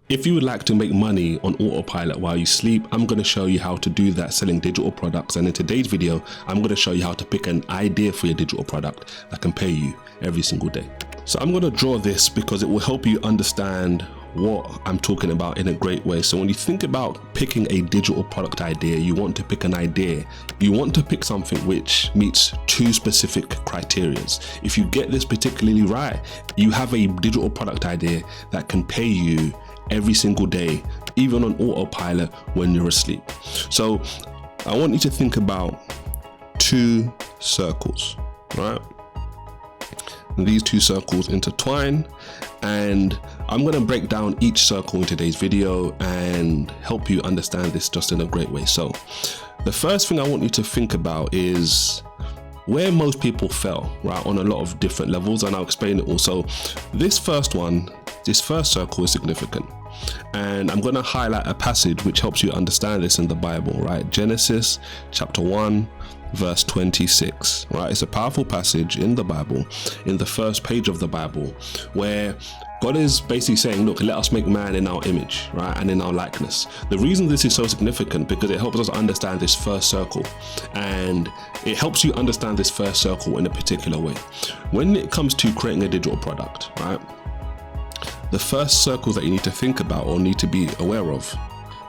If you would like to make money on autopilot while you sleep, I'm going to show you how to do that selling digital products. And in today's video, I'm going to show you how to pick an idea for your digital product that can pay you every single day. So I'm going to draw this because it will help you understand what I'm talking about in a great way. So when you think about picking a digital product idea, you want to pick an idea. You want to pick something which meets two specific criterias. If you get this particularly right, you have a digital product idea that can pay you every single day, even on autopilot when you're asleep. So I want you to think about two circles, right? And these two circles intertwine, and I'm going to break down each circle in today's video and help you understand this just in a great way. So the first thing I want you to think about is where most people fail, right, on a lot of different levels, and I'll explain it also. This first circle is significant, and I'm going to highlight a passage which helps you understand this in the Bible, right? Genesis chapter 1 verse 26, right? It's a powerful passage in the Bible, in the first page of the Bible, where God is basically saying, look, let us make man in our image, right, and in our likeness. The reason this is so significant because it helps us understand this first circle, and it helps you understand this first circle in a particular way. When it comes to creating a digital product, right, the first circle that you need to think about or need to be aware of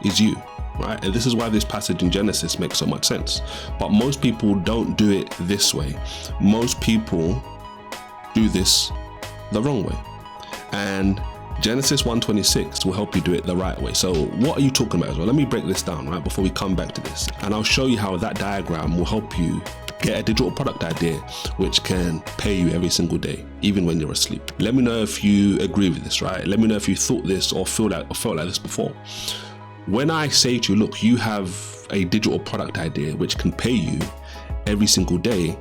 is you, right? And this is why this passage in Genesis makes so much sense. But most people don't do it this way. Most people do this the wrong way. And Genesis 1:26 will help you do it the right way. So what are you talking about as well? Let me break this down, right, before we come back to this. And I'll show you how that diagram will help you get a digital product idea which can pay you every single day, even when you're asleep. Let me know if you agree with this, right? Let me know if you thought this or felt like this before. When I say to you, look, you have a digital product idea which can pay you every single day,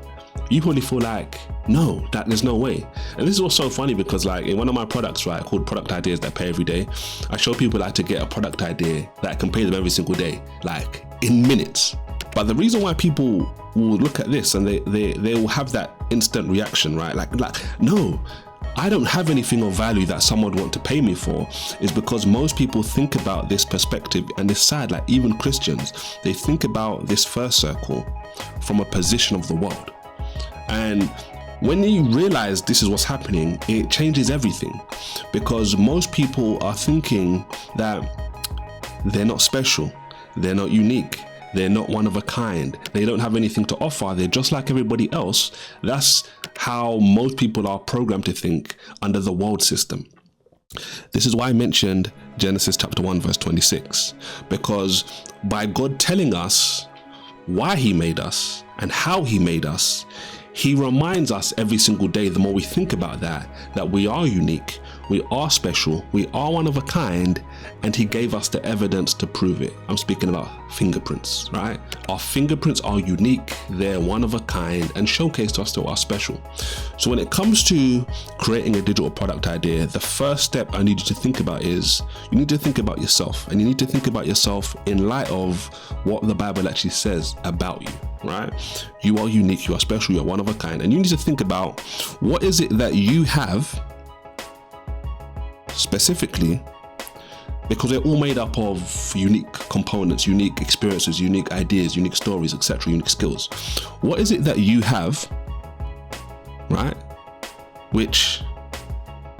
you probably feel like, no, that there's no way. And this is what's so funny because, like, in one of my products, right, called Product Ideas That Pay Every Day, I show people how to get a product idea that can pay them every single day, like in minutes. But the reason why people will look at this and they will have that instant reaction, right? Like, no, I don't have anything of value that someone would want to pay me for, is because most people think about this perspective, and it's sad, like even Christians, they think about this first circle from a position of the world. And when you realize this is what's happening, it changes everything, because most people are thinking that they're not special, they're not unique, they're not one of a kind, they don't have anything to offer, they're just like everybody else. That's how most people are programmed to think under the world system. This is why I mentioned Genesis chapter 1 verse 26, because by God telling us why he made us and how he made us, he reminds us every single day, the more we think about that we are unique, we are special, we are one of a kind, and he gave us the evidence to prove it. I'm speaking about fingerprints, right? Our fingerprints are unique, they're one of a kind, and showcase to us that we are special. So when it comes to creating a digital product idea, the first step I need you to think about is you need to think about yourself, and you need to think about yourself in light of what the Bible actually says about you, right? You are unique, you are special, you are one of a kind, and you need to think about what is it that you have specifically, because they're all made up of unique components, unique experiences, unique ideas, unique stories, etc., unique skills. What is it that you have, right, which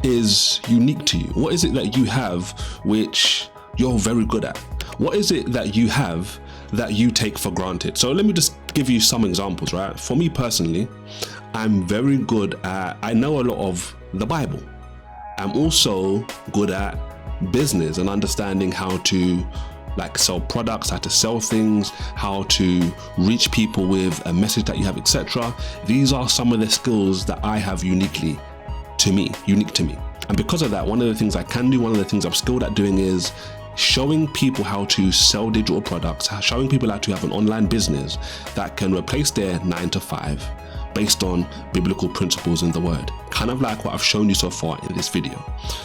is unique to you? What is it that you have which you're very good at? What is it that you have that you take for granted? So let me just give you some examples, right? For me personally, I'm very good at, I know a lot of the Bible. I'm also good at business and understanding how to like sell products, how to sell things, how to reach people with a message that you have, etc. These are some of the skills that I have unique to me. And because of that, one of the things I can do, one of the things I'm skilled at doing is showing people how to sell digital products, showing people how to have an online business that can replace their 9-to-5 based on biblical principles in the word. Kind of like what I've shown you so far in this video.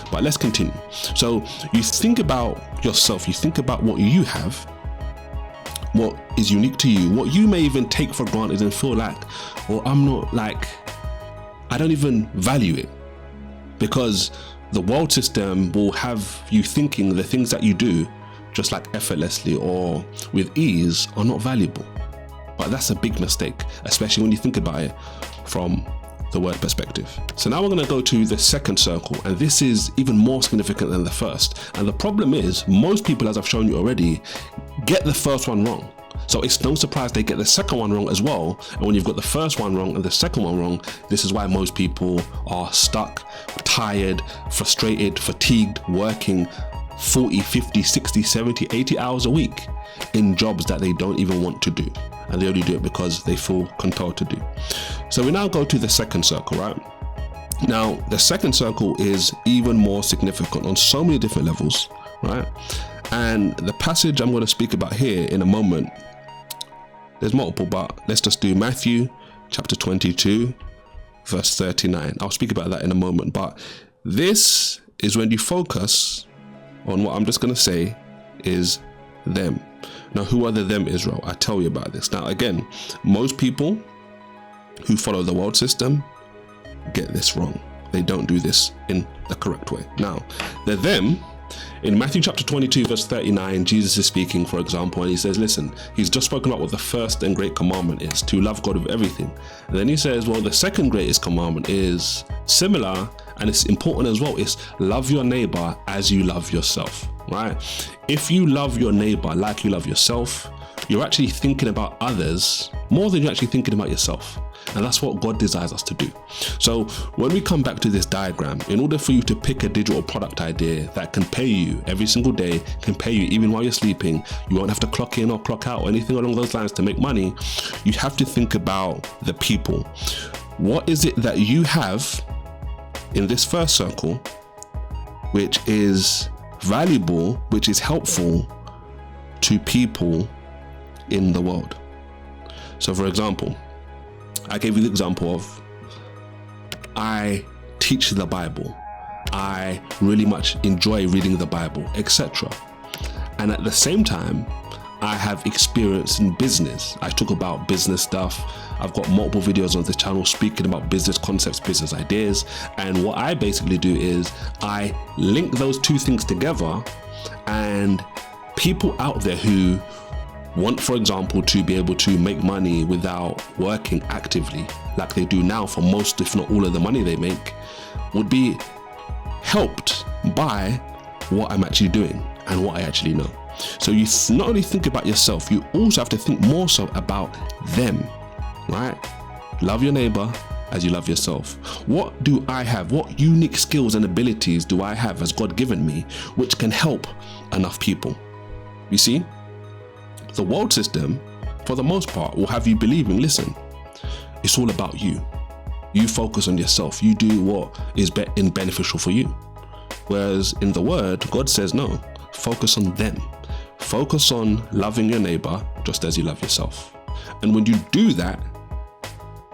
But let's continue. So you think about yourself, you think about what you have, what is unique to you, what you may even take for granted and feel like, well, I don't even value it. Because the world system will have you thinking the things that you do just like effortlessly or with ease are not valuable. But that's a big mistake, especially when you think about it from the word perspective. So now we're going to go to the second circle, and this is even more significant than the first. And the problem is most people, as I've shown you already, get the first one wrong. So it's no surprise they get the second one wrong as well. And when you've got the first one wrong and the second one wrong, this is why most people are stuck, tired, frustrated, fatigued, working 40, 50, 60, 70, 80 hours a week in jobs that they don't even want to do. And they only do it because they feel compelled to do. So we now go to the second circle, right? Now, the second circle is even more significant on so many different levels, right? And the passage I'm going to speak about here in a moment, there's multiple, but let's just do Matthew chapter 22, verse 39. I'll speak about that in a moment, but this is when you focus on what I'm just going to say is them. Now, who are the them, Israel? I tell you about this. Now, again, most people who follow the world system get this wrong. They don't do this in the correct way. Now, the them, in Matthew chapter 22, verse 39, Jesus is speaking, for example, and he says, listen, he's just spoken about what the first and great commandment is, to love God with everything. And then he says, well, the second greatest commandment is similar, and it's important as well, is love your neighbor as you love yourself, right? If you love your neighbor like you love yourself, you're actually thinking about others more than you're actually thinking about yourself. And that's what God desires us to do. So when we come back to this diagram, in order for you to pick a digital product idea that can pay you every single day, can pay you even while you're sleeping, you won't have to clock in or clock out or anything along those lines to make money, you have to think about the people. What is it that you have in this first circle, which is valuable, which is helpful to people in the world? So for example, I gave you the example of I teach the Bible. I really much enjoy reading the Bible, etc. And at the same time, I have experience in business. I talk about business stuff. I've got multiple videos on this channel speaking about business concepts, business ideas. And what I basically do is I link those two things together, and people out there who want, for example, to be able to make money without working actively like they do now for most, if not all of the money they make, would be helped by what I'm actually doing and what I actually know. So you not only think about yourself, you also have to think more so about them, right? Love your neighbor as you love yourself. What do I have? What unique skills and abilities do I have as God given me, which can help enough people? You see? The world system, for the most part, will have you believing, listen, it's all about you. You focus on yourself. You do what is beneficial for you. Whereas in the word, God says, no, focus on them. Focus on loving your neighbor just as you love yourself. And when you do that,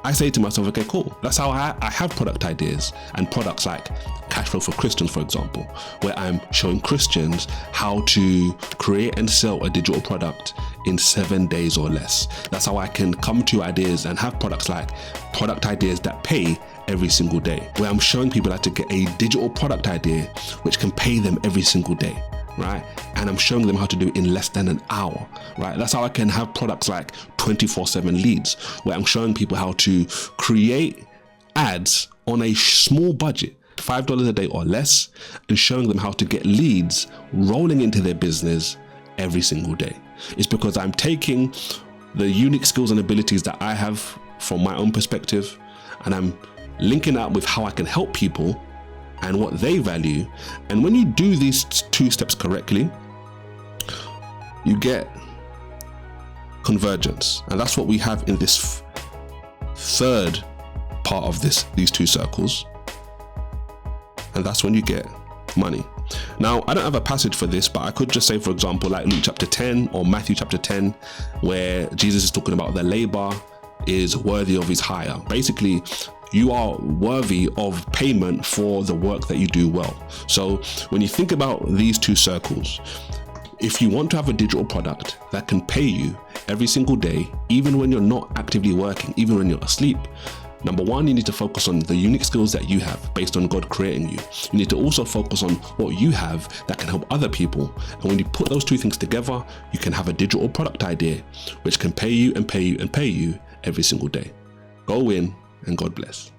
I say to myself, okay, cool. That's how I have product ideas and products like Cash Flow for Christians, for example, where I'm showing Christians how to create and sell a digital product in 7 days or less. That's how I can come to ideas and have products like product ideas that pay every single day, where I'm showing people how to get a digital product idea which can pay them every single day, right? And I'm showing them how to do it in less than an hour, right? That's how I can have products like 24/7 leads, where I'm showing people how to create ads on a small budget, $5 a day or less, and showing them how to get leads rolling into their business every single day. It's because I'm taking the unique skills and abilities that I have from my own perspective, and I'm linking that with how I can help people and what they value. And when you do these two steps correctly, you get convergence. And that's what we have in this third part of these two circles. And that's when you get money. Now, I don't have a passage for this, but I could just say, for example, like Luke chapter 10 or Matthew chapter 10, where Jesus is talking about the labor is worthy of his hire. Basically, you are worthy of payment for the work that you do well. So when you think about these two circles, if you want to have a digital product that can pay you every single day, even when you're not actively working, even when you're asleep, Number one, you need to focus on the unique skills that you have based on God creating you. You need to also focus on what you have that can help other people. And when you put those two things together, you can have a digital product idea which can pay you and pay you and pay you every single day. Go in and God bless.